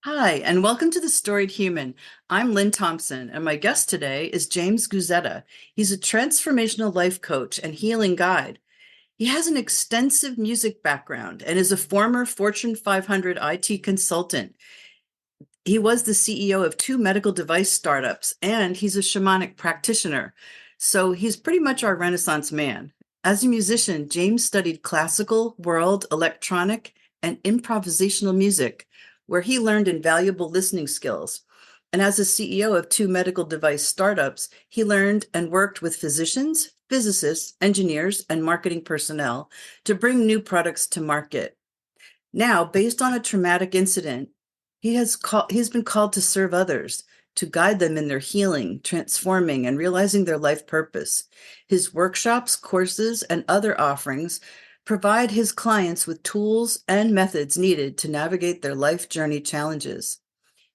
Hi, and welcome to The Storied Human. I'm Lynn Thompson, and my guest today is James Guzzetta. He's a transformational life coach and healing guide. He has an extensive music background and is a former Fortune 500 IT consultant. He was the CEO of two medical device startups, and he's a shamanic practitioner. So he's pretty much our Renaissance man. As a musician, James studied classical, world, electronic, and improvisational music, where he learned invaluable listening skills. And as a CEO of two medical device startups, he learned and worked with physicians, physicists, engineers, and marketing personnel to bring new products to market. Now, based on a traumatic incident, he's been called to serve others, to guide them in their healing, transforming, and realizing their life purpose. His workshops, courses, and other offerings provide his clients with tools and methods needed to navigate their life journey challenges.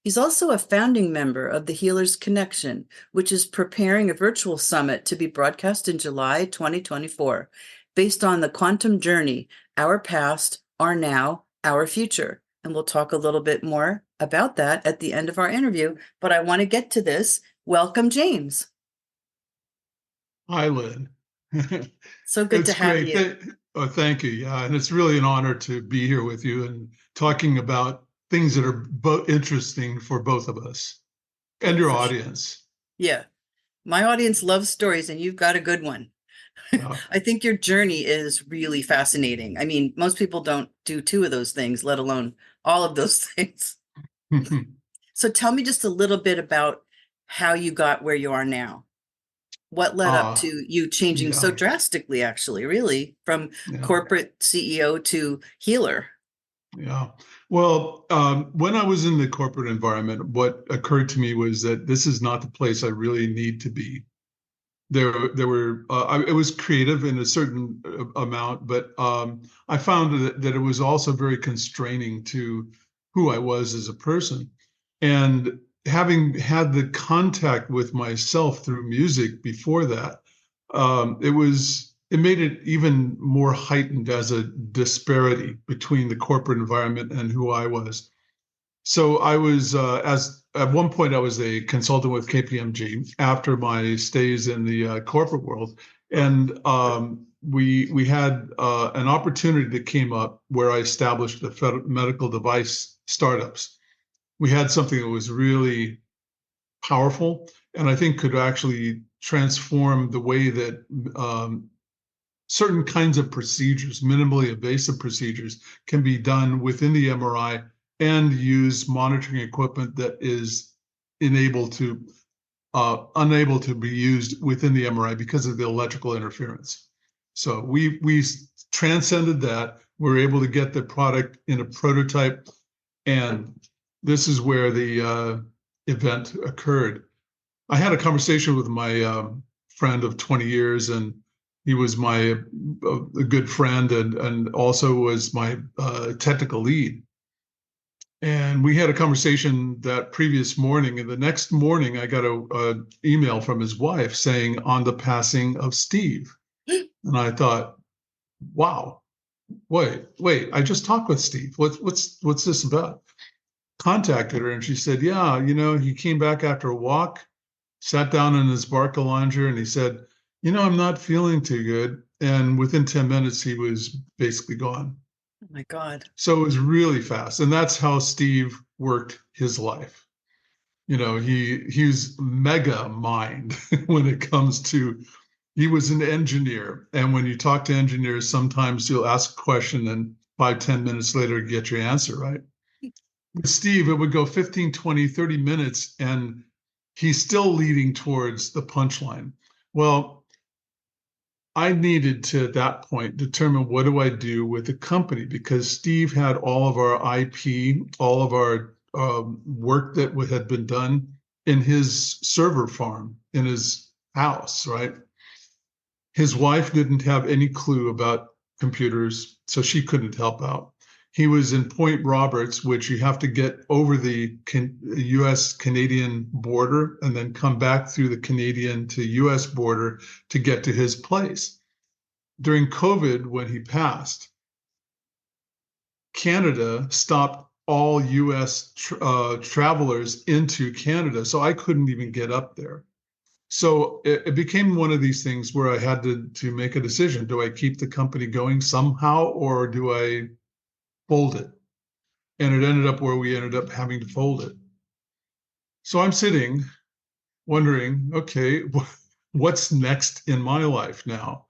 He's also a founding member of the Healers Connection, which is preparing a virtual summit to be broadcast in July 2024, based on the quantum journey, our past, our now, our future. And we'll talk a little bit more about that at the end of our interview. But I want to get to this. Welcome, James. Hi, Lynn. So good to It's have great. you. Thank you. Yeah, and it's really an honor to be here with you and talking about things that are interesting for both of us and your For sure. audience. Yeah. My audience loves stories, and you've got a good one. Yeah. I think your journey is really fascinating. I mean, most people don't do two of those things, let alone all of those things. So tell me just a little bit about how you got where you are now. What led up uh, to you changing so yeah, drastically, actually, really, from yeah, corporate CEO to healer? yeah. Well, when I was in the corporate environment, what occurred to me was that this is not the place I really need to be. There were it was creative in a certain amount, but I found that it was also very constraining to who I was as a person. And having had the contact with myself through music before that, it made it even more heightened as a disparity between the corporate environment and who I was. So I was as at one point I was a consultant with KPMG after my stays in the corporate world, and we had an opportunity that came up where I established the medical device startups. We had something that was really powerful, and I think could actually transform the way that certain kinds of procedures, minimally invasive procedures, can be done within the MRI and use monitoring equipment that is unable to be used within the MRI because of the electrical interference. So we transcended that. We're able to get the product in a prototype, and this is where the event occurred. I had a conversation with my friend of 20 years, and he was my a good friend and also was my technical lead. And we had a conversation that previous morning, and the next morning I got a email from his wife saying on the passing of Steve. And I thought, wow, wait, I just talked with Steve. What's this about? Contacted her, and she said, yeah, he came back after a walk, sat down in his Barcalounger, and he said, I'm not feeling too good. And within 10 minutes, he was basically gone. Oh my God. So it was really fast. And that's how Steve worked his life. He's mega mind when it comes to, he was an engineer. And when you talk to engineers, sometimes you'll ask a question and 5, 10 minutes later get your answer, right? With Steve, it would go 15, 20, 30 minutes, and he's still leading towards the punchline. Well, I needed to, at that point, determine what do I do with the company, because Steve had all of our IP, all of our work that had been done in his server farm, in his house, right? His wife didn't have any clue about computers, so she couldn't help out. He was in Point Roberts, which you have to get over the US Canadian border and then come back through the Canadian to US border to get to his place. During COVID, when he passed, Canada stopped all US travelers into Canada. So I couldn't even get up there. So it became one of these things where I had to make a decision. Do I keep the company going somehow, or do I fold it? And it ended up where we ended up having to fold it. So I'm sitting wondering, okay, what's next in my life now?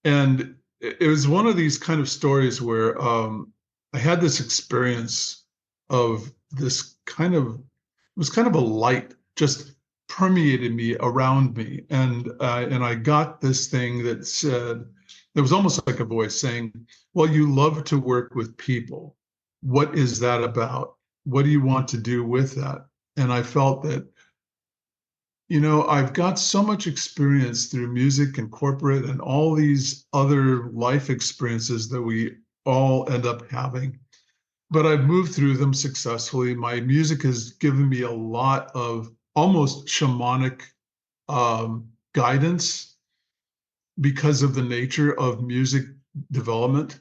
And it was one of these kind of stories where I had this experience of this kind of, it was kind of a light just permeated me around me. And I got this thing that said, there was almost like a voice saying, well, you love to work with people. What is that about? What do you want to do with that? And I felt that, I've got so much experience through music and corporate and all these other life experiences that we all end up having. But I've moved through them successfully. My music has given me a lot of almost shamanic guidance because of the nature of music development.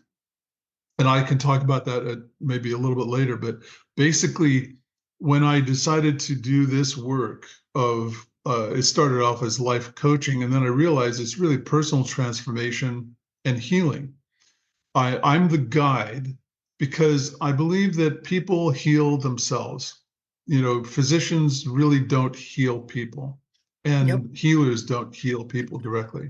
And I can talk about that maybe a little bit later. But basically, when I decided to do this work of it started off as life coaching, and then I realized it's really personal transformation and healing. I'm the guide because I believe that people heal themselves. Physicians really don't heal people, Yep. and healers don't heal people directly.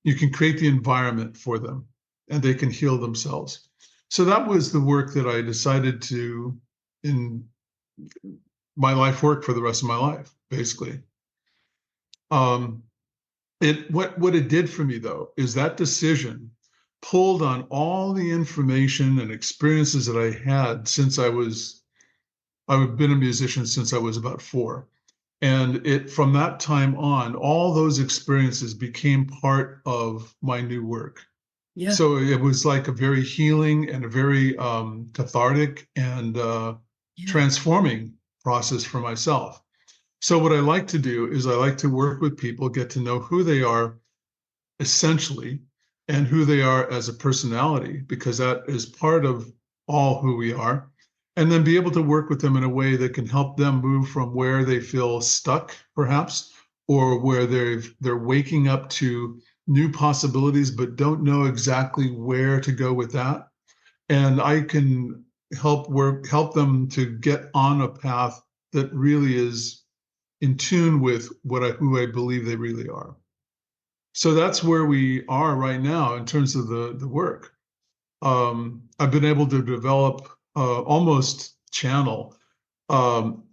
You can create the environment for them, and they can heal themselves. So that was the work that I decided to in my life work for the rest of my life, basically. Um, what it did for me though is that decision pulled on all the information and experiences that I had since I've been a musician since I was about 4. And it from that time on, all those experiences became part of my new work. Yeah. So it was like a very healing and a very cathartic and Yeah. transforming process for myself. So what I like to do is I like to work with people, get to know who they are essentially and who they are as a personality, because that is part of all who we are. And then be able to work with them in a way that can help them move from where they feel stuck, perhaps, or where they're waking up to new possibilities, but don't know exactly where to go with that. And I can help them to get on a path that really is in tune with who I believe they really are. So that's where we are right now in terms of the work. I've been able to develop almost channel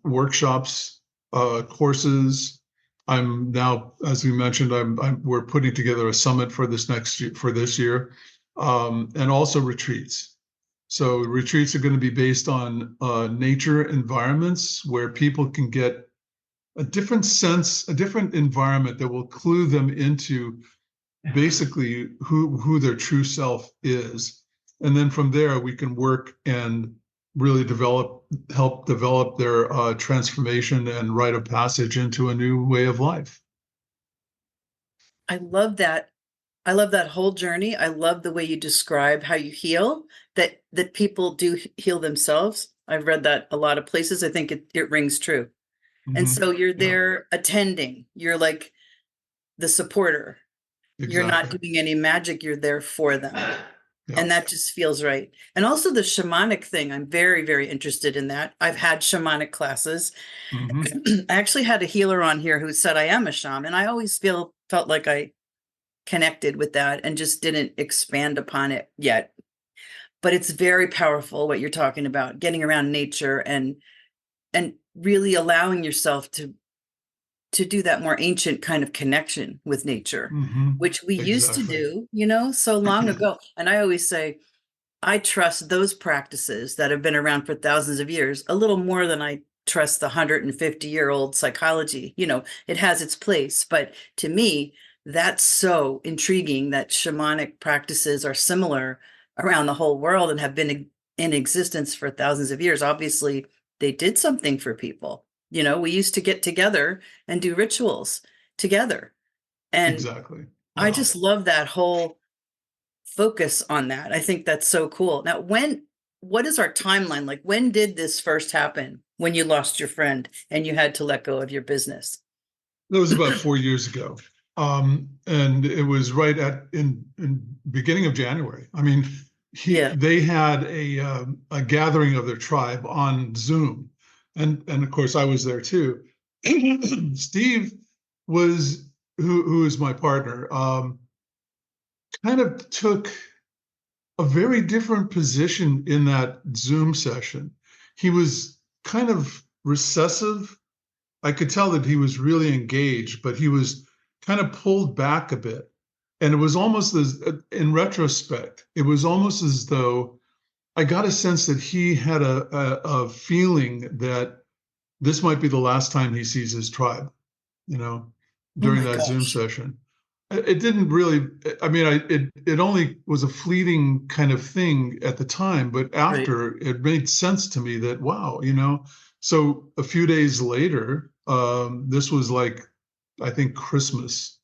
workshops, courses. I'm now, as we mentioned, we're putting together a summit for this year, and also retreats. So retreats are going to be based on nature environments where people can get a different sense, a different environment that will clue them into basically who their true self is. And then from there, we can work and really help develop their transformation and rite of passage into a new way of life. I love that. I love that whole journey. I love the way you describe how you heal, that people do heal themselves. I've read that a lot of places. I think it rings true. And Mm-hmm. so you're Yeah, there attending. You're like the supporter. You're not exactly. doing any magic. You're there for them. Yeah. And that just feels right. And also the shamanic thing, I'm very, very interested in that. I've had shamanic classes. Mm-hmm. I actually had a healer on here who said I am a shaman. I always felt like I connected with that and just didn't expand upon it yet. But it's very powerful what you're talking about, getting around nature and really allowing yourself to do that more ancient kind of connection with nature, Mm-hmm. which we used to Exactly. do, so long ago. And I always say, I trust those practices that have been around for thousands of years a little more than I trust the 150-year-old psychology. It has its place. But to me, that's so intriguing that shamanic practices are similar around the whole world and have been in existence for thousands of years. Obviously, they did something for people. We used to get together and do rituals together. And Exactly. I Yeah. just love that whole focus on that. I think that's so cool. Now, what is our timeline? Like, when did this first happen? When you lost your friend and you had to let go of your business? That was about 4 years ago. And it was right in beginning of January. I mean, Yeah. they had a gathering of their tribe on Zoom, and of course I was there too. Steve was who is my partner. Kind of took a very different position in that Zoom session. He was kind of recessive. I could tell that he was really engaged, but he was kind of pulled back a bit. And it was almost as, in retrospect, it was almost as though I got a sense that he had a feeling that this might be the last time he sees his tribe, you know, Oh during my that Zoom gosh. session. It didn't really, I mean, it only was a fleeting kind of thing at the time, but Right. after it made sense to me that, wow, so a few days later, this was like, I think Christmas.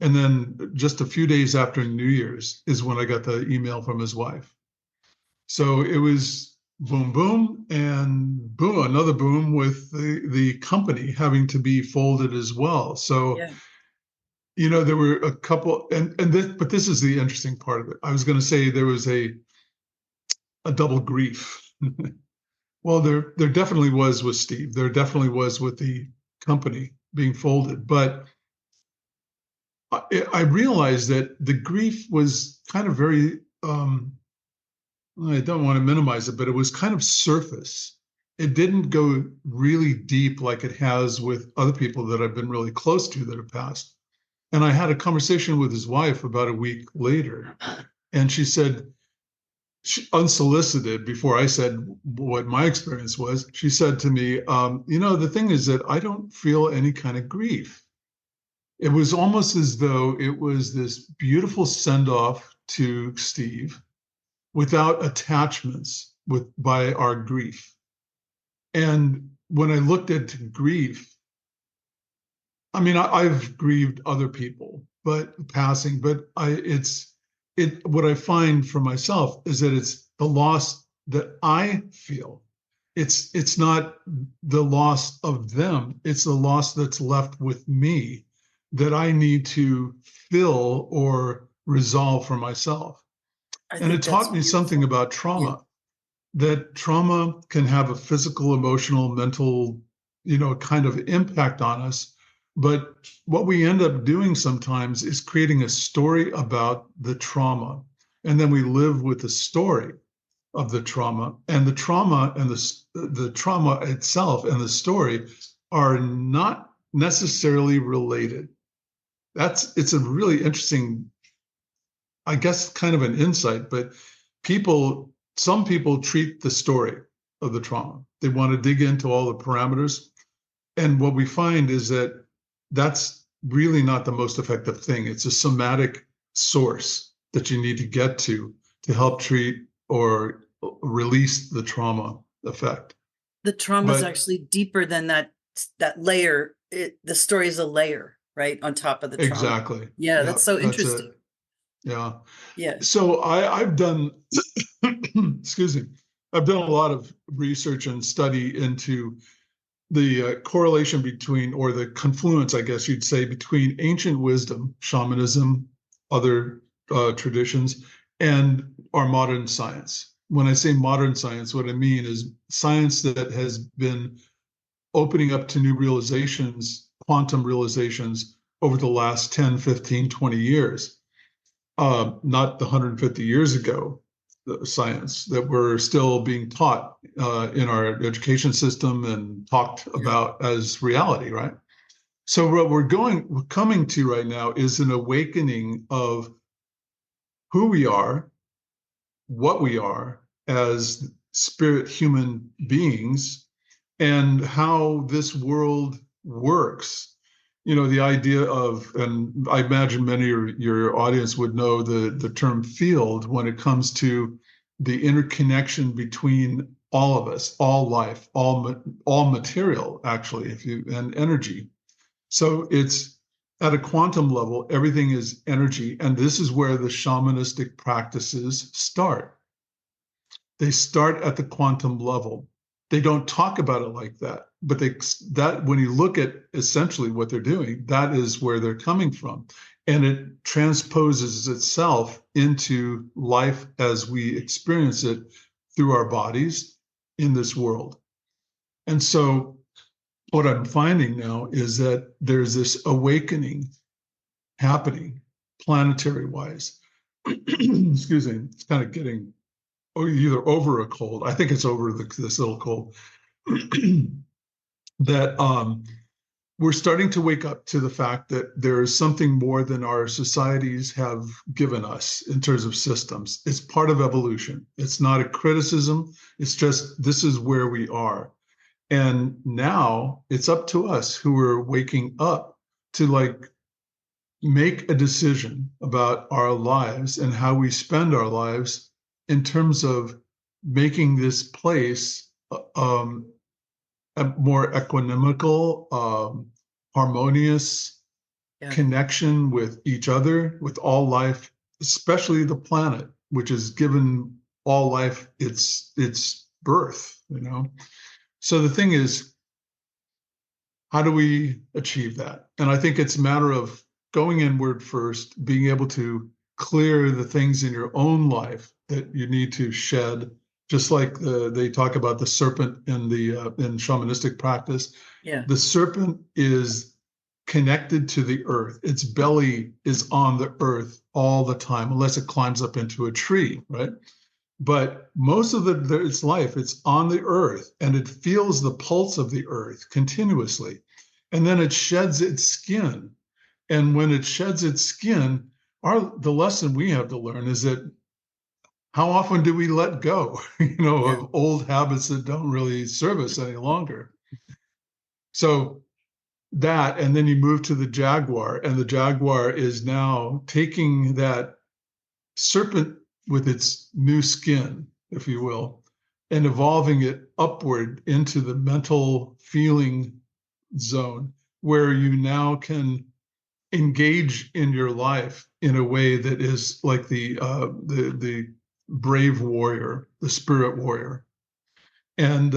And then just a few days after New Year's is when I got the email from his wife. So it was boom, boom, and boom, another boom with the company having to be folded as well. So Yeah. there were a couple, and this, but this is the interesting part of it. I was going to say there was a double grief. Well, there definitely was with Steve. There definitely was with the company being folded, but I realized that the grief was kind of very. I don't want to minimize it, but it was kind of surface. It didn't go really deep like it has with other people that I've been really close to that have passed. And I had a conversation with his wife about a week later, and she said, unsolicited, before I said what my experience was, she said to me, the thing is that I don't feel any kind of grief. It was almost as though it was this beautiful send off to Steve without attachments by our grief. And when I looked at grief, I mean, I've grieved other people, but passing, but what I find for myself is that it's the loss that I feel. It's not the loss of them. It's the loss that's left with me that I need to fill or resolve for myself. I And it think that's taught me something beautiful. about Yeah. trauma, that trauma can have a physical, emotional, mental, kind of impact on us. But what we end up doing sometimes is creating a story about the trauma. And then we live with the story of the trauma. And the trauma and the trauma itself and the story are not necessarily related. It's a really interesting, I guess, kind of an insight, but some people treat the story of the trauma. They want to dig into all the parameters. And what we find is that that's really not the most effective thing. It's a somatic source that you need to get to help treat or release the trauma effect. The trauma is But actually deeper than that layer. The story is a layer, right, on top of the trauma. exactly. Yeah, Yeah, that's so that's it. interesting. Yeah. Yeah. So I've done, excuse me, I've done a lot of research and study into the correlation between, or the confluence, I guess you'd say, between ancient wisdom, shamanism, other traditions, and our modern science. When I say modern science, what I mean is science that has been opening up to new realizations, quantum realizations over the last 10, 15, 20 years, not the 150 years ago, the science that we're still being taught in our education system and talked Yeah. about as reality, right? So what we're coming to right now is an awakening of who we are, what we are as spirit human beings, and how this world works. The idea of, and I imagine many of your audience would know the term field when it comes to the interconnection between all of us, all life, all material, actually, and energy. So it's at a quantum level, everything is energy, and this is where the shamanistic practices start. They start at the quantum level. They don't talk about it like that, but that when you look at essentially what they're doing, that is where they're coming from. And it transposes itself into life as we experience it through our bodies in this world. And so what I'm finding now is that there's this awakening happening planetary wise. Excuse me, it's kind of getting either over a cold. I think it's over this little cold. That we're starting to wake up to the fact that there is something more than our societies have given us in terms of systems. It's part of evolution. It's not a criticism. It's just this is where we are. And now it's up to us who are waking up to like make a decision about our lives and how we spend our lives in terms of making this place a more equanimical, harmonious Yeah. connection with each other, with all life, especially the planet, which has given all life its birth, you know. So the thing is, how do we achieve that? And I think it's a matter of going inward first, being able to clear the things in your own life that you need to shed, just like they talk about the serpent in the in shamanistic practice. Yeah. The serpent is connected to the earth. Its belly is on the earth all the time, unless it climbs up into a tree, right? But most of its life, it's on the earth and it feels the pulse of the earth continuously. And then it sheds its skin. And when it sheds its skin, the lesson we have to learn is that how often do we let go, Yeah. of old habits that don't really serve us any longer? So that, and then you move to the jaguar, and the jaguar is now taking that serpent with its new skin, if you will, and evolving it upward into the mental feeling zone where you now can engage in your life in a way that is like the brave warrior, the spirit warrior. And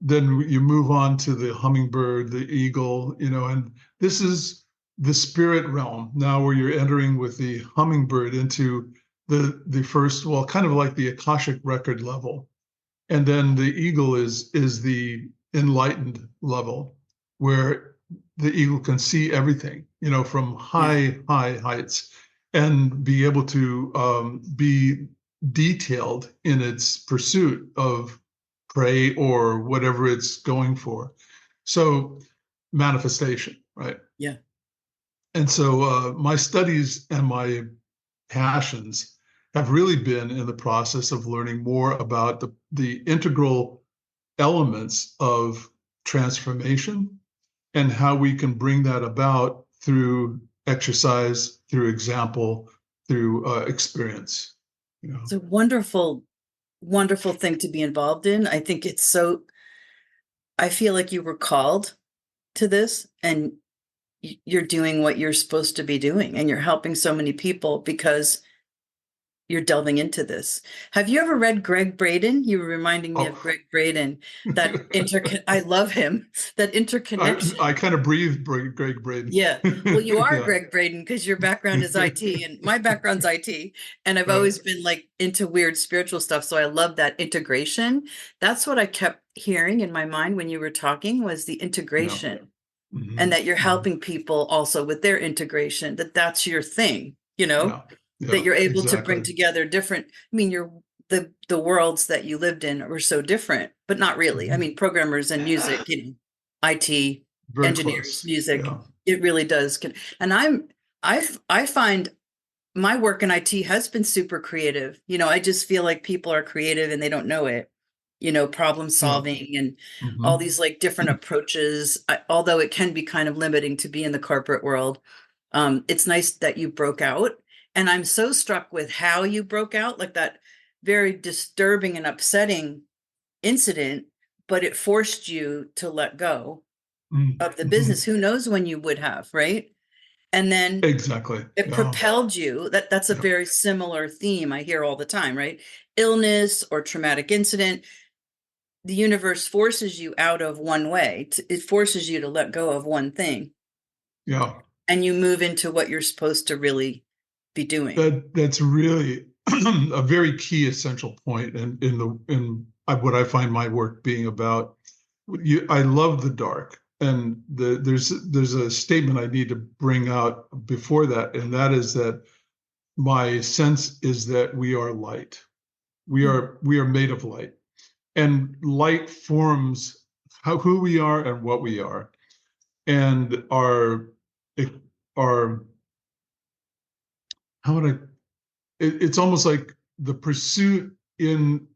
then you move on to the hummingbird, the eagle, and this is the spirit realm now where you're entering with the hummingbird into the first, well, kind of like the Akashic record level. And then the eagle is the enlightened level where the eagle can see everything, from Yeah. high heights and be able to be detailed in its pursuit of prey or whatever it's going for. So manifestation, right? Yeah. And so my studies and my passions have really been in the process of learning more about the integral elements of transformation and how we can bring that about through exercise, through example, through experience. It's a wonderful, wonderful thing to be involved in. I think I feel like you were called to this and you're doing what you're supposed to be doing and you're helping so many people because you're delving into this. Have you ever read Greg Braden? You were reminding me of Oh, Greg Braden, I love him, that interconnection. I kind of breathed Greg Braden. Yeah. Well, you are Yeah. Greg Braden because your background is IT and my background's IT. And I've Right. always been like into weird spiritual stuff. So I love that integration. That's what I kept hearing in my mind when you were talking was the Yeah. integration and Hmm. that you're Hmm. helping people also with their integration, that's your thing, Yeah. that Yeah. you're able to bring Exactly. together different, I mean, the worlds that you lived in were so different, but not really. I Hmm. mean, programmers and music, IT, Very engineers, close. music, Yeah. it really does. And I find my work in IT has been super creative. I just feel like people are creative and they don't know it. Problem Yeah. solving and all Hmm. these like different approaches. Although it can be kind of limiting to be in the corporate world, it's nice that you broke out. And I'm so struck with how you broke out, like that very disturbing and upsetting incident, but it forced you to let go of the Hmm. business. Who knows when you would have, right? And then Exactly. it Yeah. propelled you. That's a Yeah. very similar theme I hear all the time, right? Illness or traumatic incident. The universe forces you out of one way. It forces you to let go of one thing, Yeah. and you move into what you're supposed to really be doing. That's really a very key essential point in what I find my work being about. I love the dark, and there's a statement I need to bring out before that, and that is that my sense is that we are light. We are made of light, and light forms who we are and what we are, and our how would I it's almost like the pursuit in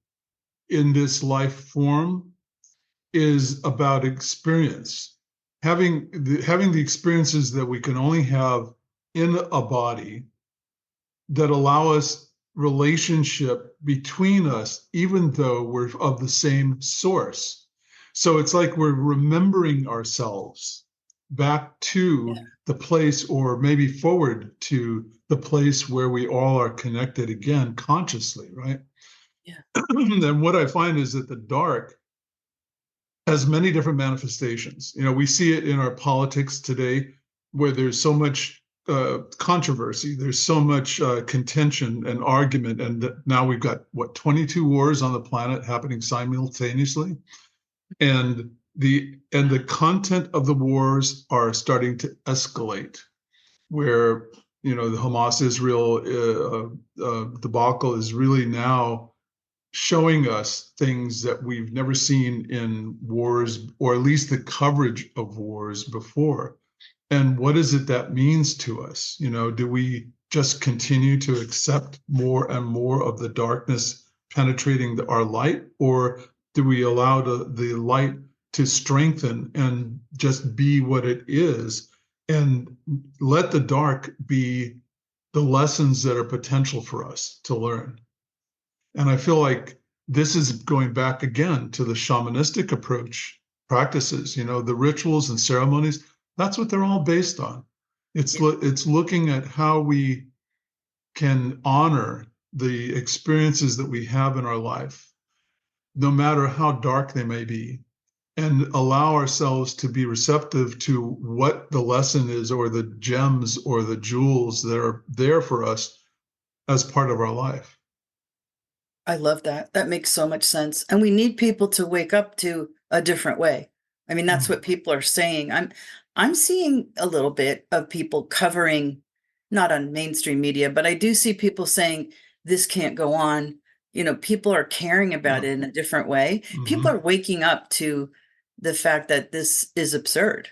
this life form is about experience, having the experiences that we can only have in a body, that allow us relationship between us even though we're of the same source. So it's like we're remembering ourselves back to Yeah. the place, or maybe forward to the place where we all are connected again consciously, right? Yeah. And what I find is that the dark has many different manifestations. We see it in our politics today, where there's so much controversy, there's so much contention and argument, and now we've got 22 wars on the planet happening simultaneously, and the content of the wars are starting to escalate. Where the Hamas Israel debacle is really now showing us things that we've never seen in wars, or at least the coverage of wars before. And what is it that means to us? Do we just continue to accept more and more of the darkness penetrating our light, or do we allow the light to strengthen and just be what it is, and let the dark be the lessons that are potential for us to learn? And I feel like this is going back again to the shamanistic approach practices, the rituals and ceremonies. That's what they're all based on. Yeah. It's looking at how we can honor the experiences that we have in our life, no matter how dark they may be, and allow ourselves to be receptive to what the lesson is, or the gems or the jewels that are there for us as part of our life. I love that. That makes so much sense. And we need people to wake up to a different way. I mean, that's Mm, what people are saying. I'm seeing a little bit of people covering, not on mainstream media, but I do see people saying this can't go on. People are caring about yeah. it in a different way. People are Hmm. waking up to the fact that this is absurd.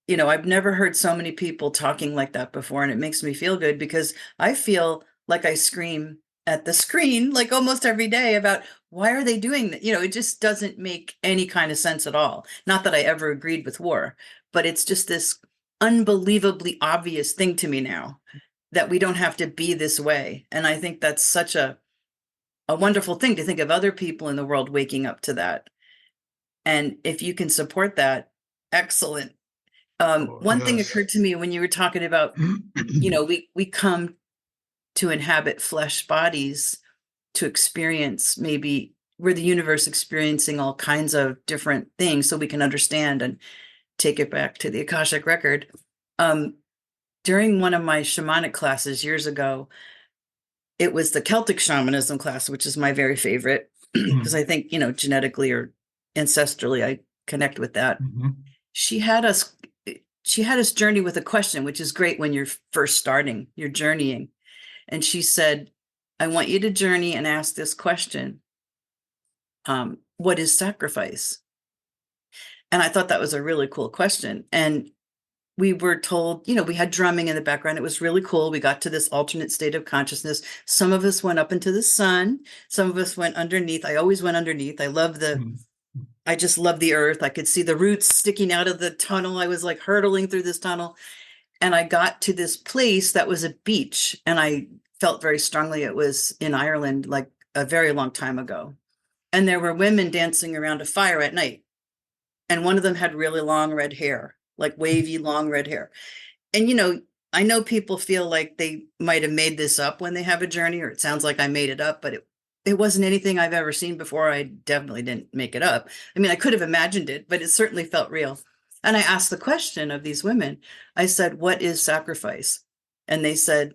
I've never heard so many people talking like that before, and it makes me feel good because I feel like I scream at the screen like almost every day about why are they doing that? It just doesn't make any kind of sense at all. Not that I ever agreed with war, but it's just this unbelievably obvious thing to me now that we don't have to be this way. And I think that's such a wonderful thing to think of other people in the world waking up to that. And if you can support that, excellent. Oh, One thing yes. occurred to me when you were talking about, we come to inhabit flesh bodies to experience, maybe we're the universe experiencing all kinds of different things so we can understand and take it back to the Akashic record. Um, During one of my shamanic classes years ago, it was the Celtic shamanism class, which is my very favorite because Mm, I think, genetically or ancestrally, I connect with that. mhm. She had us she had us journey with a question, which is great when you're first starting, you're journeying. And she said, I want you to journey and ask this question. What is sacrifice? And I thought that was a really cool question. And we were told, we had drumming in the background. It was really cool. We got to this alternate state of consciousness. Some of us went up into the sun. Some of us went underneath. I always went underneath. Mm, I just love the earth. I could see the roots sticking out of the tunnel. I was like hurtling through this tunnel. And I got to this place that was a beach. And I felt very strongly it was in Ireland, like a very long time ago. And there were women dancing around a fire at night. And one of them had really long red hair, like wavy long red hair. And I know people feel like they might have made this up when they have a journey, or it sounds like I made it up, but it wasn't anything I've ever seen before. I definitely didn't make it up. I mean, I could have imagined it, but it certainly felt real. And I asked the question of these women. I said, "What is sacrifice?" And they said,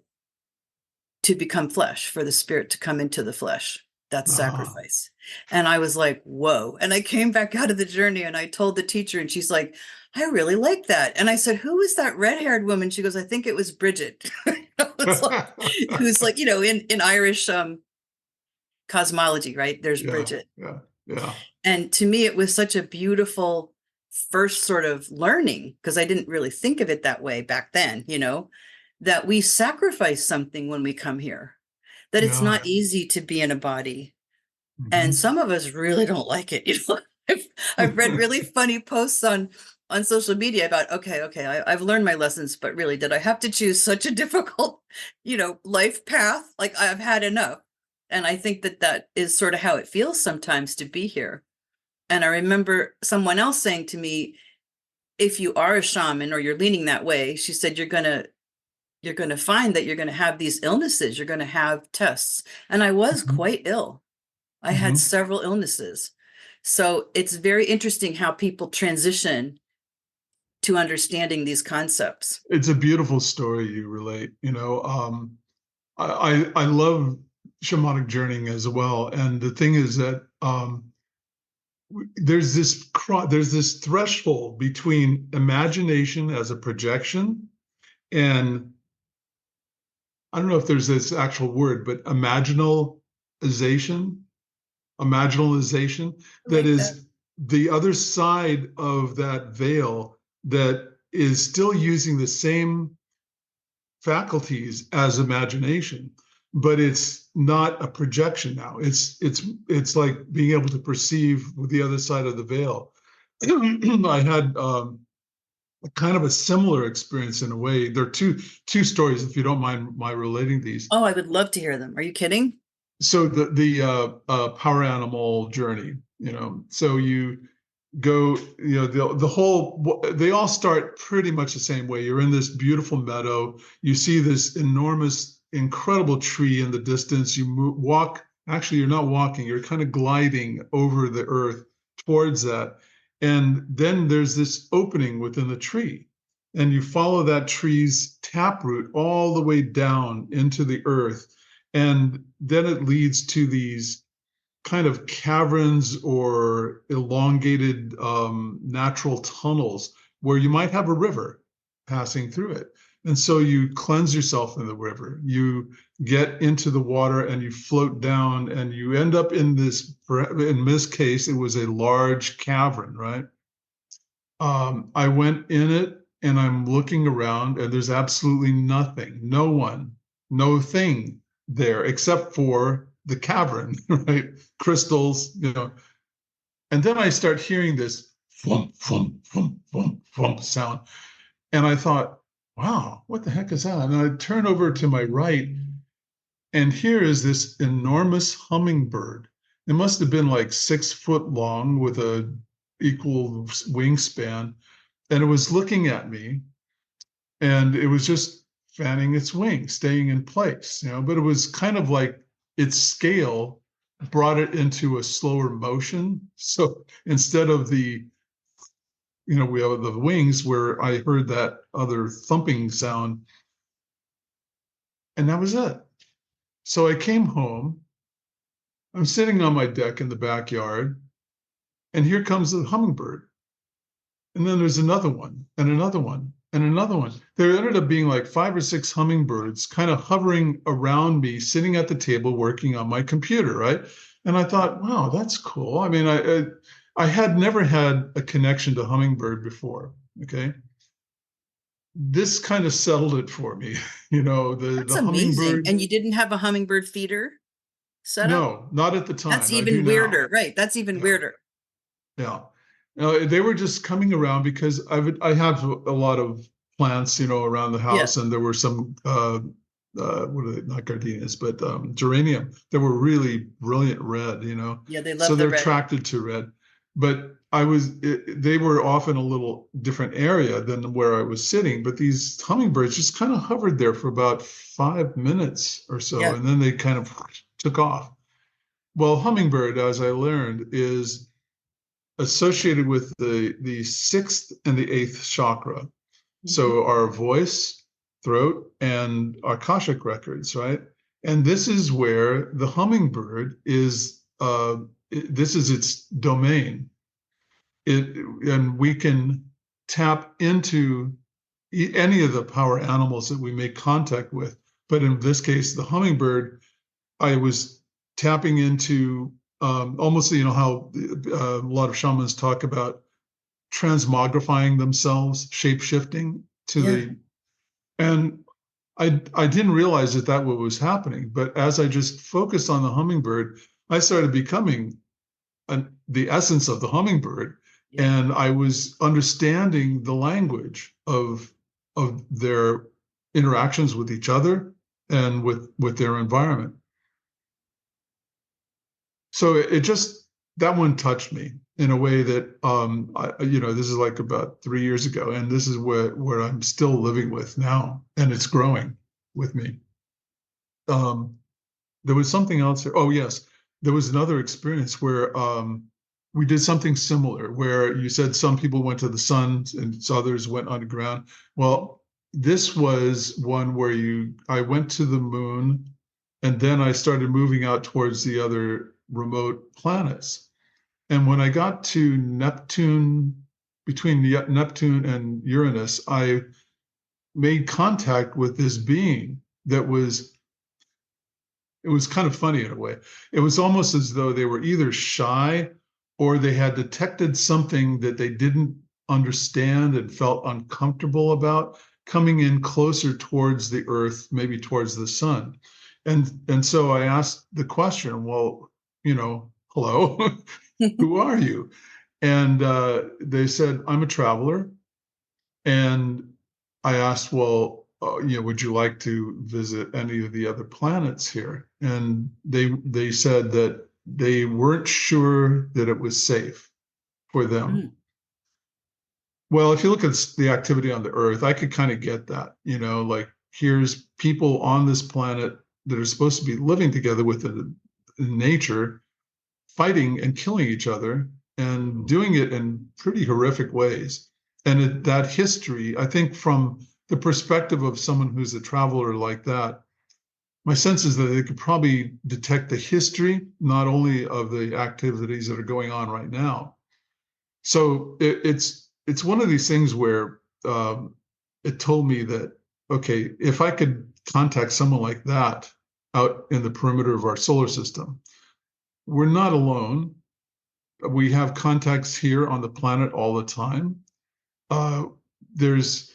"To become flesh, for the spirit to come into the flesh. That's Ah, sacrifice." And I was like, whoa. And I came back out of the journey and I told the teacher, and she's like, "I really like that." And I said, "Who was that red-haired woman?" She goes, "I think it was Bridget." It's like, who's like, in Irish cosmology, right? There's yeah, Bridget. yeah, yeah, And to me, it was such a beautiful first sort of learning, because I didn't really think of it that way back then, that we sacrifice something when we come here, that it's yeah. not easy to be in a body. And Mhm. some of us really don't like it. I've, I've read really funny posts on social media about, okay, I've learned my lessons, but really, did I have to choose such a difficult, life path? Like, I've had enough. And I think that that is sort of how it feels sometimes to be here. And I remember someone else saying to me, if you are a shaman or you're leaning that way, she said, you're going to find that you're going to have these illnesses, you're going to have tests. And I was Mhm. quite ill. I had Mhm. several illnesses. So it's very interesting how people transition to understanding these concepts. It's a beautiful story you relate. I love shamanic journeying as well, and the thing is that there's this threshold between imagination as a projection and I don't know if there's this actual word, but imaginalization, I that like that. is the other side of that veil that is still using the same faculties as imagination, but it's not a projection now. It's like being able to perceive with the other side of the veil. I had a kind of a similar experience in a way. There are two stories, if you don't mind my relating these. Oh, I would love to hear them. Are you kidding? So the power animal journey, so you go, the whole, they all start pretty much the same way. You're in this beautiful meadow. You see this enormous, incredible tree in the distance. Walk. Actually, you're not walking. You're kind of gliding over the earth towards that, and then there's this opening within the tree, and you follow that tree's taproot all the way down into the earth, and then it leads to these kind of caverns or elongated natural tunnels where you might have a river passing through it. And so you cleanse yourself in the river. You get into the water and you float down and you end up in this case, it was a large cavern, right? I went in it and I'm looking around and there's absolutely nothing, no one, no thing there except for the cavern, right? Crystals, And then I start hearing this thump, thump, thump, thump, thump sound. And I thought, wow, what the heck is that? And I turn over to my right and here is this enormous hummingbird. It must have been like 6 foot long with a equal wingspan, and it was looking at me and it was just fanning its wings, staying in place, but it was kind of like its scale brought it into a slower motion. So instead of we have the wings where I heard that other thumping sound, and that was it. So I came home. I'm sitting on my deck in the backyard, and here comes the hummingbird. And then there's another one and another one and another one. There ended up being like 5 or 6 hummingbirds kind of hovering around me, sitting at the table working on my computer, right? And I thought, wow, that's cool. I mean, I had never had a connection to hummingbird before. Okay, this kind of settled it for me. That's The amazing. hummingbird. And you didn't have a hummingbird feeder set up? No, not at the That's time. I do even now. weirder. Right. That's even Yeah. weirder. Yeah. They were just coming around because I have a lot of plants, around the Yeah. house, and there were some what are they? Not gardenias, but geranium that were really brilliant red, Yeah. They so love the they're red. attracted to red. but they were often a little different area than where I was sitting, but these hummingbirds just kind of hovered there for about 5 minutes or so, Yeah. and then they kind of took off. Well, hummingbird, as I learned, is associated with the sixth and the eighth chakra. Mhm. So our voice, throat, and Akashic records, right? And this is where the hummingbird is, this is its domain. And we can tap into any of the power animals that we make contact with. But in this case, the hummingbird, I was tapping into almost, how a lot of shamans talk about transmogrifying themselves, shape shifting to Yeah. and I didn't realize that what was happening. But as I just focused on the hummingbird, I started becoming the essence of the hummingbird, Yeah. and I was understanding the language of their interactions with each other and with their environment. So it just that one touched me in a way that this is like about 3 years ago, and this is where I'm still living with now, and it's growing with me. Um, there was something else. Oh yes, there was another experience where we did something similar, where you said some people went to the sun and others went underground. Well, this was one where I went to the moon, and then I started moving out towards the other remote planets. And when I got to Neptune, between Neptune and Uranus, I made contact with this being that was it was kind of funny in a way. It was almost as though they were either shy or they had detected something that they didn't understand and felt uncomfortable about coming in closer towards the earth, maybe towards the sun. And so I asked the question, well, hello, who are you? And they said, I'm a traveler. And I asked, well, would you like to visit any of the other planets here? And they said that they weren't sure that it was safe for them. Mm. Well, if you look at the activity on the Earth, I could kind of get that. Like here's people on this planet that are supposed to be living together with nature, fighting and killing each other and doing it in pretty horrific ways. And that history, I think, from the perspective of someone who's a traveler like that, my sense is that they could probably detect the history, not only of the activities that are going on right now. So it's one of these things where it told me that, okay, if I could contact someone like that out in the perimeter of our solar system, we're not alone. We have contacts here on the planet all the time. Uh, there's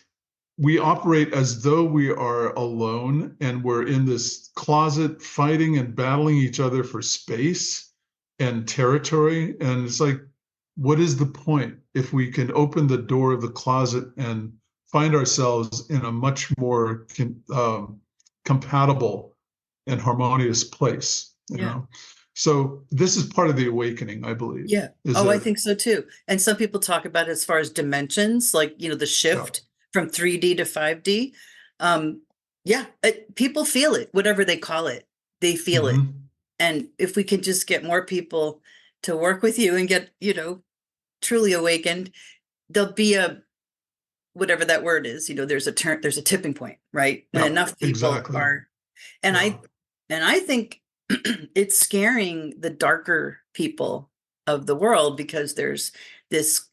we operate as though we are alone and we're in this closet fighting and battling each other for space and territory. And it's like, what is the point if we can open the door of the closet and find ourselves in a much more compatible and harmonious place, Yeah. So this is part of the awakening, I believe, Yeah. is Oh, I that, think so too. And some people talk about it as far as dimensions, like, the yeah. shift from 3D to 5D. Um, yeah, people feel it, whatever they call it, they feel it. Hmm. And if we can just get more people to work with you and get, truly awakened, there'll be whatever that word is, there's a tipping point, right? When Yeah, enough people exactly. are, and Yeah. I think it's scaring the darker people of the world because there's this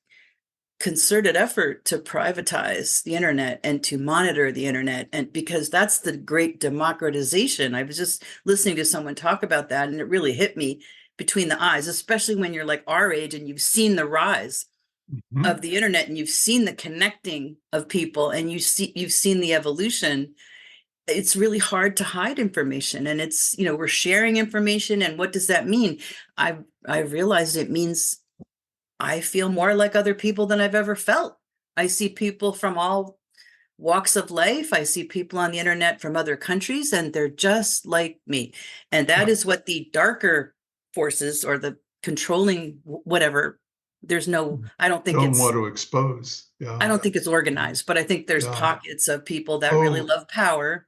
concerted effort to privatize the internet and to monitor the internet, and because that's the great democratization. I was just listening to someone talk about that, and it really hit me between the eyes, especially when you're like our age and you've seen the rise of Mhm. the internet and you've seen the connecting of people and you've seen the evolution. It's really hard to hide information, and it's, we're sharing information. And what does that mean? I realized it means I feel more like other people than I've ever felt. I see people from all walks of life. I see people on the internet from other countries, and they're just like me. And that Yeah. is what the darker forces or the controlling whatever There's no, I don't think don't it's, want to expose. I Yeah. don't think it's organized, but I think there's Yeah. pockets of people that really Oh, love power.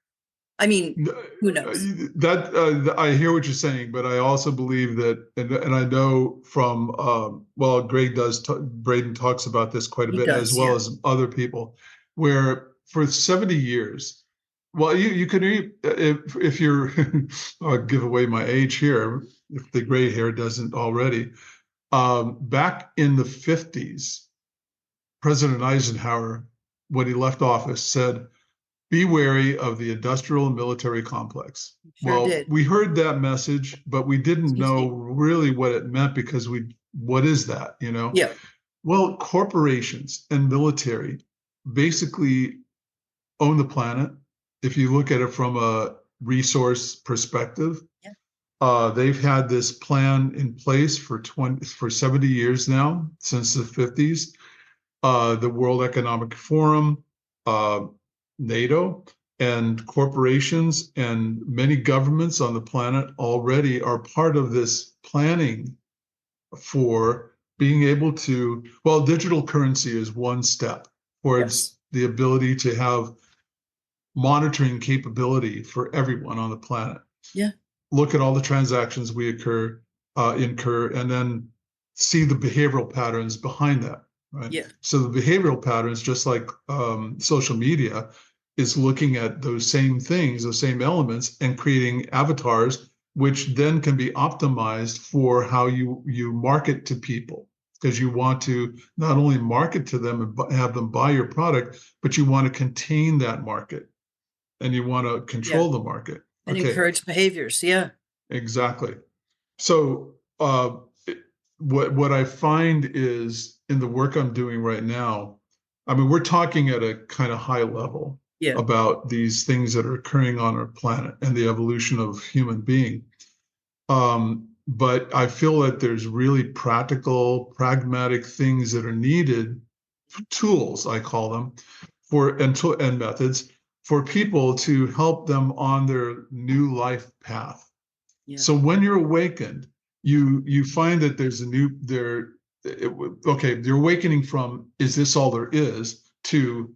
I mean, who knows? that I hear what you're saying, but I also believe that, and I know from well, Braden talks about this quite a He bit, as does, well yeah. as other people, where for 70 years, well, you could if you're, I'll give away my age here if the gray hair doesn't already. Back in the 50s, President Eisenhower, when he left office, said, be wary of the industrial and military complex. Sure Well, did. we heard that message, but we didn't Excuse know me. really what it meant because what is that, you know? Yeah. Well, corporations and military basically own the planet. If you look at it from a resource perspective, Yeah. they've had this plan in place for 70 years now, since the 50s. The World Economic Forum, uh, NATO, and corporations and many governments on the planet already are part of this planning for being able to, well, digital currency is one step Yes. towards the ability to have monitoring capability for everyone on the planet. Yeah. Look at all the transactions we incur, and then see the behavioral patterns behind that, right? Yeah. So the behavioral patterns, just like social media, is looking at those same things, those same elements, and creating avatars, which then can be optimized for how you market to people, because you want to not only market to them and have them buy your product, but you want to contain that market and you want to Yeah. control the market. And Okay, encourage behaviors. Yeah. exactly. So what I find is in the work I'm doing right now, I mean, we're talking at a kind of high level Yeah. about these things that are occurring on our planet and the evolution of human being. But I feel that there's really practical, pragmatic things that are needed, tools, I call them, and methods for people to help them on their new life path. Yeah. So when you're awakened, you find that there's a new there. Okay, you're awakening from is this all there is to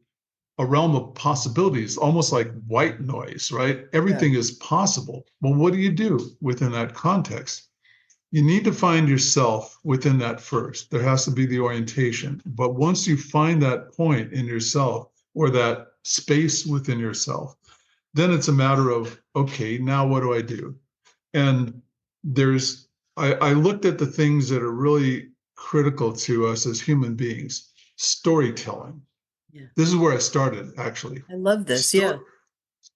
a realm of possibilities, almost like white noise, right? Yeah. Everything is possible. Well, what do you do within that context? You need to find yourself within that first. There has to be the orientation. But once you find that point in yourself or that space within yourself, then it's a matter of, okay, now what do I do? And there's, I looked at the things that are really critical to us as human beings. Storytelling. Yeah. This is where I started, actually. I love this. Sto- Yeah.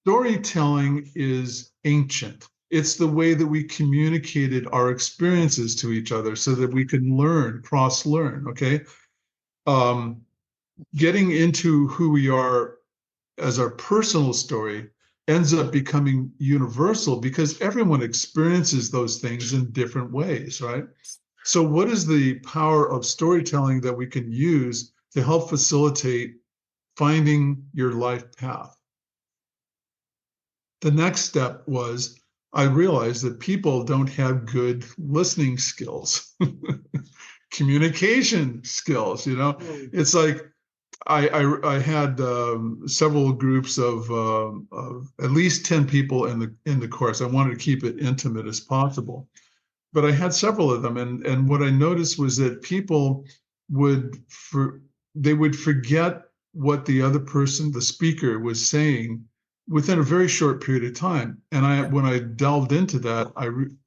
Storytelling is ancient. It's the way that we communicated our experiences to each other so that we can learn, cross learn. Okay. Um, Getting into who we are as our personal story ends up becoming universal because everyone experiences those things in different ways, right? So, what is the power of storytelling that we can use to help facilitate finding your life path? The next step was I realized that people don't have good listening skills, communication skills. Mm. It's like I had several groups of at least 10 people in the course. I wanted to keep it intimate as possible, but I had several of them, and what I noticed was that people would they would forget what the other person, the speaker, was saying within a very short period of time. And Yeah. when I delved into that,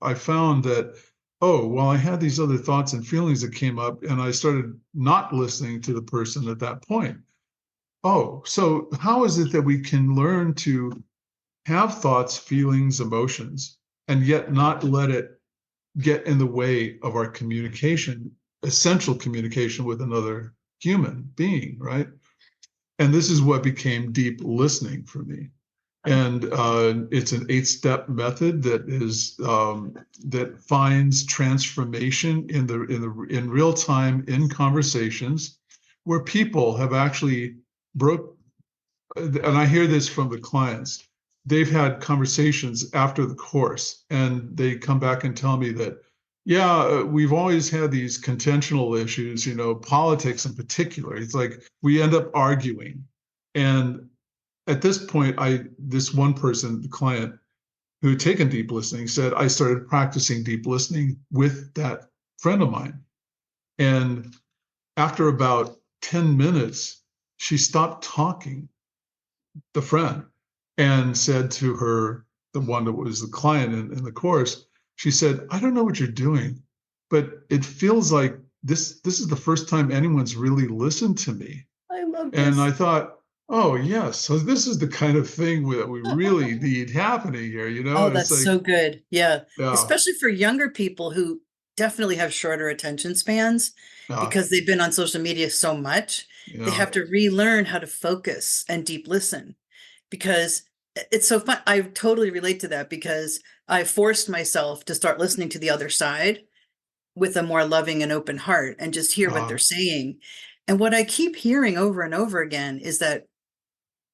I found that, oh, well, I had these other thoughts and feelings that came up, and I started not listening to the person at that point. Oh, so how is it that we can learn to have thoughts, feelings, emotions, and yet not let it get in the way of our communication, essential communication with another human being, right? And this is what became deep listening for me. Oh, And it's an 8-step method that finds transformation in real time in conversations where people have actually broke. And I hear this from the clients. They've had conversations after the course, and they come back and tell me that, Yeah, we've always had these contentional issues, politics in particular. It's like we end up arguing. And at this point, this one person, the client who had taken deep listening, said, I started practicing deep listening with that friend of mine. And after about 10 minutes, she stopped talking, the friend, and said to her, the one that was the client in the course, she said, I don't know what you're doing, but it feels like this is the first time anyone's really listened to me. I love And I this. thought, oh yes, so this is the kind of thing that we really need happening here, Oh, It's that's like, so good. Yeah. yeah, Especially for younger people who definitely have shorter attention spans yeah, because they've been on social media so much. They yeah, have to relearn how to focus and deep listen because it's so fun. I totally relate to that because I forced myself to start listening to the other side with a more loving and open heart and just hear what uh, they're saying. And what I keep hearing over and over again is that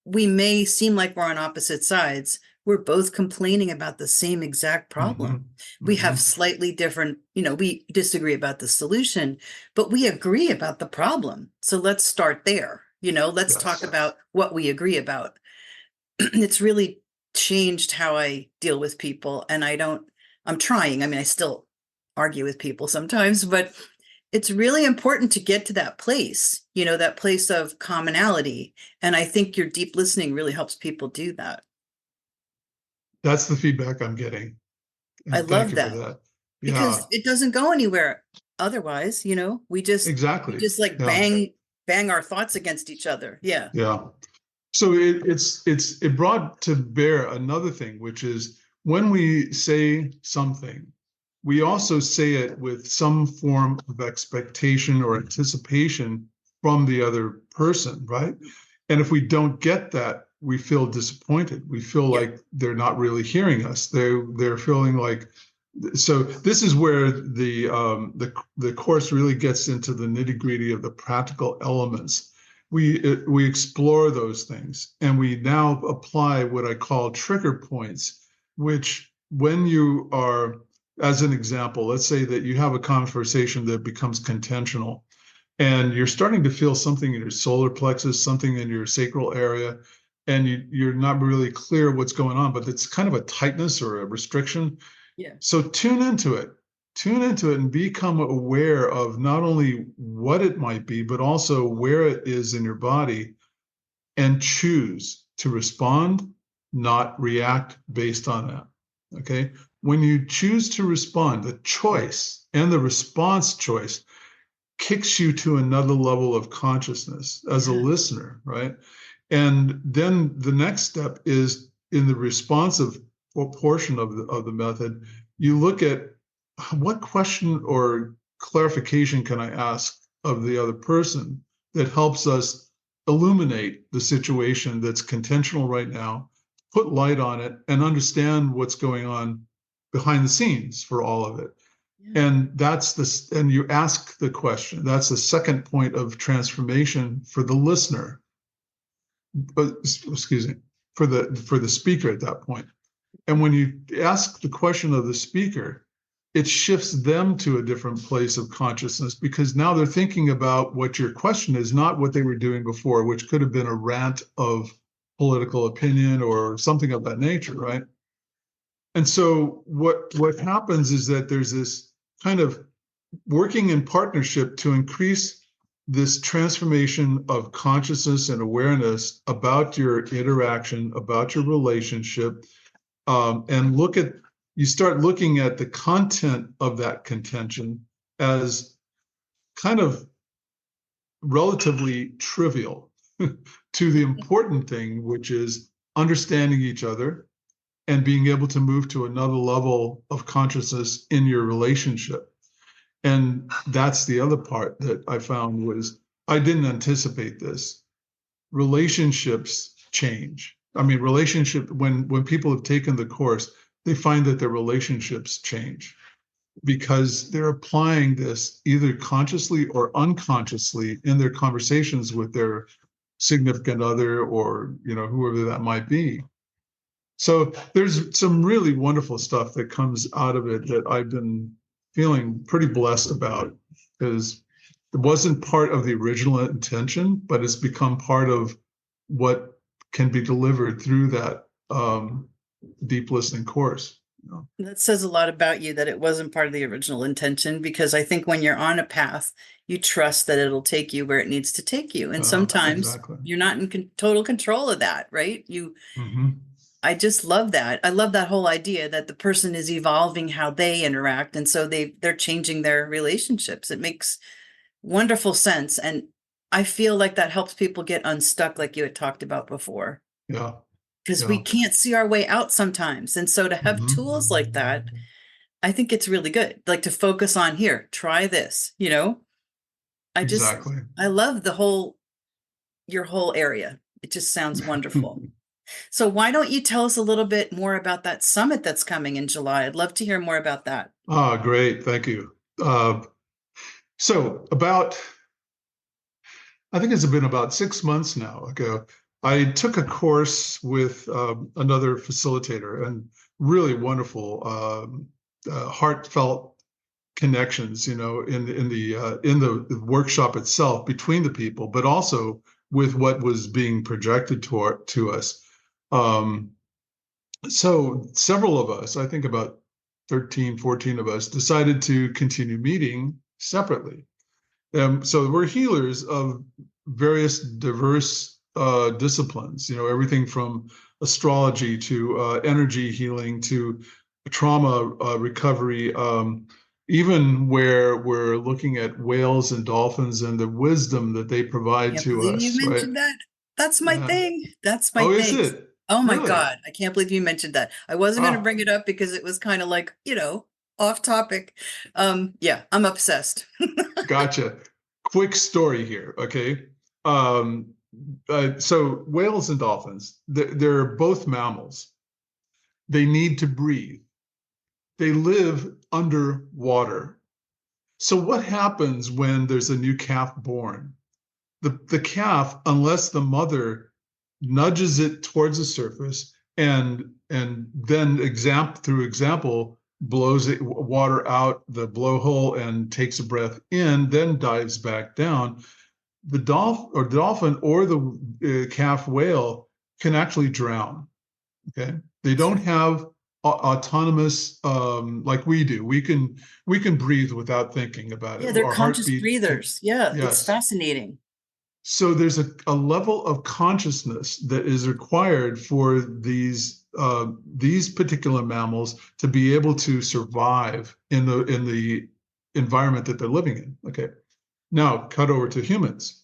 we may seem like we're on opposite sides. We're both complaining about the same exact problem. mhm, We have mhm, slightly different, we disagree about the solution, but we agree about the problem. So let's start there. Let's talk yes. about what we agree about. It's really changed how I deal with people. And I'm trying. I mean, I still argue with people sometimes, but it's really important to get to that place, that place of commonality. And I think your deep listening really helps people do that. That's the feedback I'm getting. I And thank love you for that that. because Yeah, it doesn't go anywhere otherwise, we exactly. just like Yeah, bang our thoughts against each other. Yeah. yeah. So it brought to bear another thing, which is when we say something, we also say it with some form of expectation or anticipation from the other person, right? And if we don't get that, we feel disappointed. We feel Yeah. like they're not really hearing us. They're feeling like, so this is where the course really gets into the nitty-gritty of the practical elements. We explore those things, and we now apply what I call trigger points, which when you are, as an example, let's say that you have a conversation that becomes contentional, and you're starting to feel something in your solar plexus, something in your sacral area, and you're not really clear what's going on, but it's kind of a tightness or a restriction. Yeah. So tune into it and become aware of not only what it might be, but also where it is in your body, and choose to respond, not react based on that. Okay. When you choose to respond, the choice and the response choice kicks you to another level of consciousness as a Yeah. listener, right? And then the next step is in the responsive portion of the method, you look at what question or clarification can I ask of the other person that helps us illuminate the situation that's contentional right now, put light on it, and understand what's going on behind the scenes for all of it. Yeah. And and you ask the question. That's the second point of transformation for the listener, excuse me, for the speaker at that point. And when you ask the question of the speaker, it shifts them to a different place of consciousness, because now they're thinking about what your question is, not what they were doing before, which could have been a rant of political opinion or something of that nature, right? And so what happens is that there's this kind of working in partnership to increase this transformation of consciousness and awareness about your interaction, about your relationship, and you start looking at the content of that contention as kind of relatively trivial to the important thing, which is understanding each other and being able to move to another level of consciousness in your relationship. And that's the other part that I found was I didn't anticipate this. Relationships change. I mean, when people have taken the course, they find that their relationships change because they're applying this either consciously or unconsciously in their conversations with their significant other, or whoever that might be. So there's some really wonderful stuff that comes out of it that I've been feeling pretty blessed about, because it wasn't part of the original intention, but it's become part of what can be delivered through that deep listening course. You know? That says a lot about you that it wasn't part of the original intention, because I think when you're on a path, you trust that it'll take you where it needs to take you. And sometimes Exactly. you're not in total control of that, right? Mm-hmm. I just love that. I love that whole idea that the person is evolving how they interact. And so they're changing their relationships. It makes wonderful sense. And I feel like that helps people get unstuck, like you had talked about before, Yeah. because we Yeah. can't see our way out sometimes. And so to have Mm-hmm. tools like that, I think it's really good. Like to focus on here, try this, you know? I just, Exactly. I love your whole area. It just sounds wonderful. So why don't you tell us a little bit more about that summit that's coming in July? I'd love to hear more about that. Ah, great. Thank you. So I think it's been about 6 months now ago, I took a course with another facilitator, and really wonderful, heartfelt connections, in the workshop itself between the people, but also with what was being projected to us. Um, so several of us, I think about 13, 14 of us, decided to continue meeting separately. So we're healers of various diverse disciplines, everything from astrology to energy healing to trauma recovery, even where we're looking at whales and dolphins and the wisdom that they provide Can't to believe you us, right? mentioned that. That's my Yeah. thing. That's my Oh, is thing. it? Oh my Really? God. I can't believe you mentioned that. I wasn't going to Ah, bring it up because it was kind of like, off topic. Yeah, I'm obsessed. gotcha. Quick story here, okay? Um, so whales and dolphins, they're both mammals. They need to breathe. They live underwater. So what happens when there's a new calf born? The calf, unless the mother nudges it towards the surface and then through example blows it water out the blowhole and takes a breath in, then dives back down, the dolphin or the calf whale can actually drown. Okay, they don't have autonomous like we do. We can breathe without thinking about it. Yeah, they're Our conscious heartbeat can, breathers. Yeah, it's yes. fascinating. So there's a level of consciousness that is required for these particular mammals to be able to survive in the environment that they're living in. Okay. Now cut over to humans.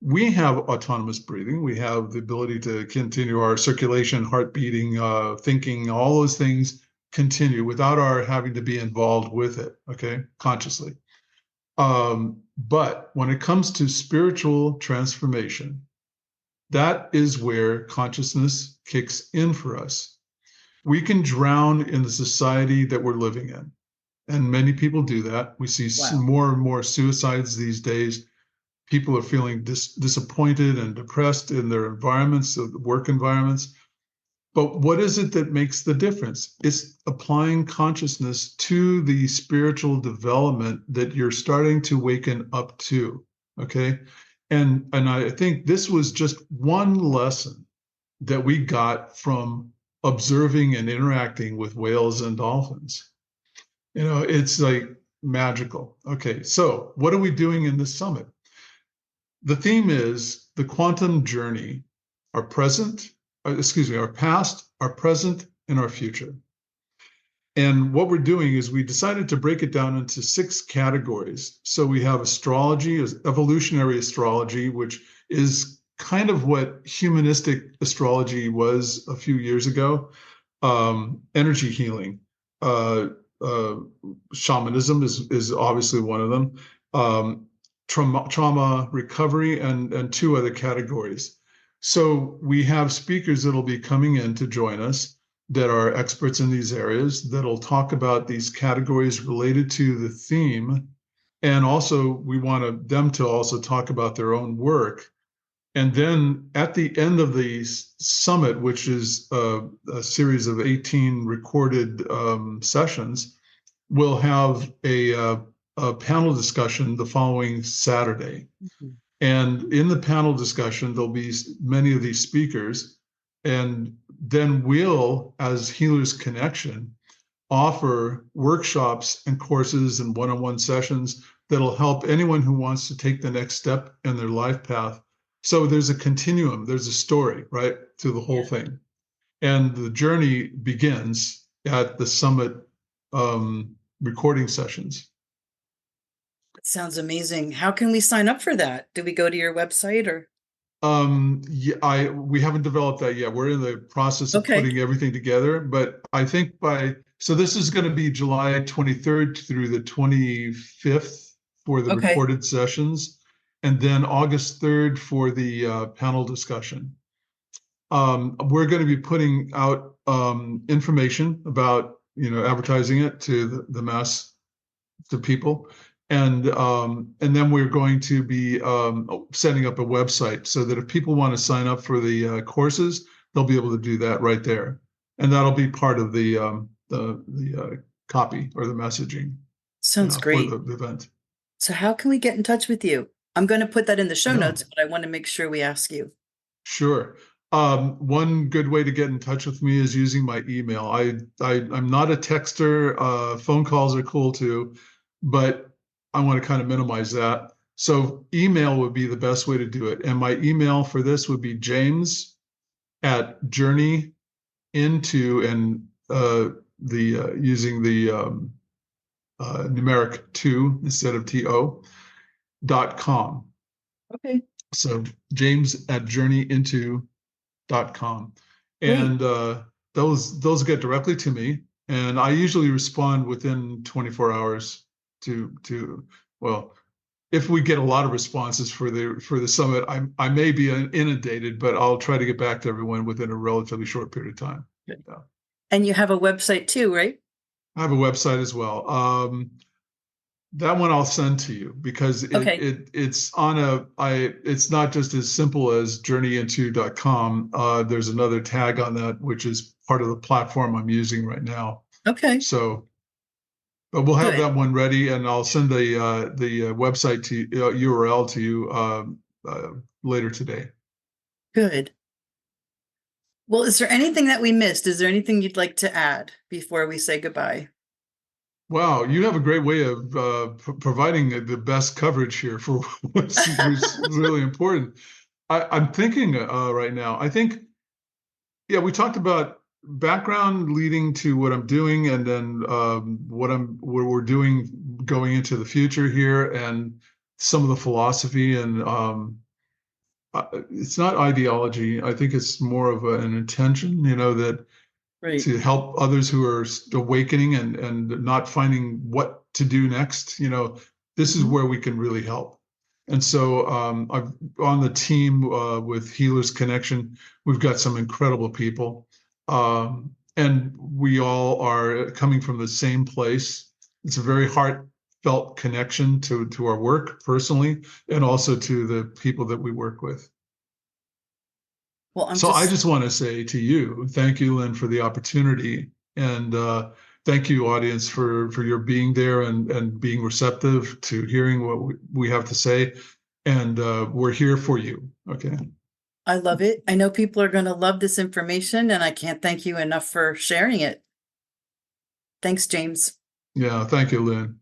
We have autonomous breathing. We have the ability to continue our circulation, heart beating, thinking, all those things continue without our having to be involved with it, okay, consciously. But when it comes to spiritual transformation, that is where consciousness kicks in for us. We can drown in the society that we're living in, and many people do that. We see Wow. more and more suicides these days. People are feeling disappointed and depressed in their environments, work environments. But what is it that makes the difference? It's applying consciousness to the spiritual development that you're starting to waken up to. Okay. And I think this was just one lesson that we got from observing and interacting with whales and dolphins. It's like magical. Okay, so what are we doing in this summit? The theme is the quantum journey, our present, our past, our present, and our future. And what we're doing is we decided to break it down into 6 categories. So we have astrology, evolutionary astrology, which is kind of what humanistic astrology was a few years ago. Energy healing, uh, uh, shamanism is obviously one of them. Trauma recovery, and 2 other categories. So we have speakers that'll be coming in to join us that are experts in these areas that'll talk about these categories related to the theme. And also, we want them to also talk about their own work. And then at the end of the summit, which is a series of 18 recorded sessions, we'll have a panel discussion the following Saturday. Mhm. And in the panel discussion, there'll be many of these speakers. And then we'll, as Healers Connection, offer workshops and courses and one-on-one sessions that'll help anyone who wants to take the next step in their life path. So there's a continuum, there's a story, right, to the whole Yeah, thing. And the journey begins at the summit recording sessions. that sounds amazing. How can we sign up for that? Do we go to your website or? Yeah, we haven't developed that yet. We're in the process of Okay. putting everything together, but I think so this is going to be July 23rd through the 25th for the Okay. recorded sessions, and then August 3rd for the panel discussion. We're going to be putting out information about, advertising it to the mass, to people. And then we're going to be setting up a website so that if people want to sign up for the courses, they'll be able to do that right there, and that'll be part of the copy or the messaging, Sounds for great. the event. So how can we get in touch with you? I'm going to put that in the show Yeah, notes, but I want to make sure we ask you. sure. One good way to get in touch with me is using my email. I'm not a texter. Phone calls are cool too, but I want to kind of minimize that. So email would be the best way to do it. And my email for this would be James at journey into, and the using the numeric 2 instead of .com. Okay. So James at journeyinto.com. Great. And those get directly to me, and I usually respond within 24 hours to well, if we get a lot of responses for the summit, I may be inundated, but I'll try to get back to everyone within a relatively short period of time. Good. Yeah. And you have a website too, right? I have a website as well. That one I'll send to you because Okay. it's it's not just as simple as journeyinto.com. There's another tag on that, which is part of the platform I'm using right now. Okay. So, but we'll have Good. that one ready, and I'll send the website to URL to you later today. Good. Well, is there anything that we missed? Is there anything you'd like to add before we say goodbye? Wow, you have a great way of providing the best coverage here for what's really important. I'm thinking right now. I think, yeah, we talked about background leading to what I'm doing, and then what we're doing going into the future here, and some of the philosophy, and it's not ideology. I think it's more of an intention, that Right. to help others who are awakening and not finding what to do next. This is Mhm. where we can really help. And so I'm on the team with Healers Connection. We've got some incredible people. And we all are coming from the same place. It's a very heartfelt connection to our work personally, and also to the people that we work with. Well, I'm So I just, just want to say to you, thank you, Lynn, for the opportunity, and thank you, audience, for your being there and being receptive to hearing what we have to say. And we're here for you. Okay. I love it. I know people are going to love this information, and I can't thank you enough for sharing it. Thanks, James. Yeah. Thank you, Lynn.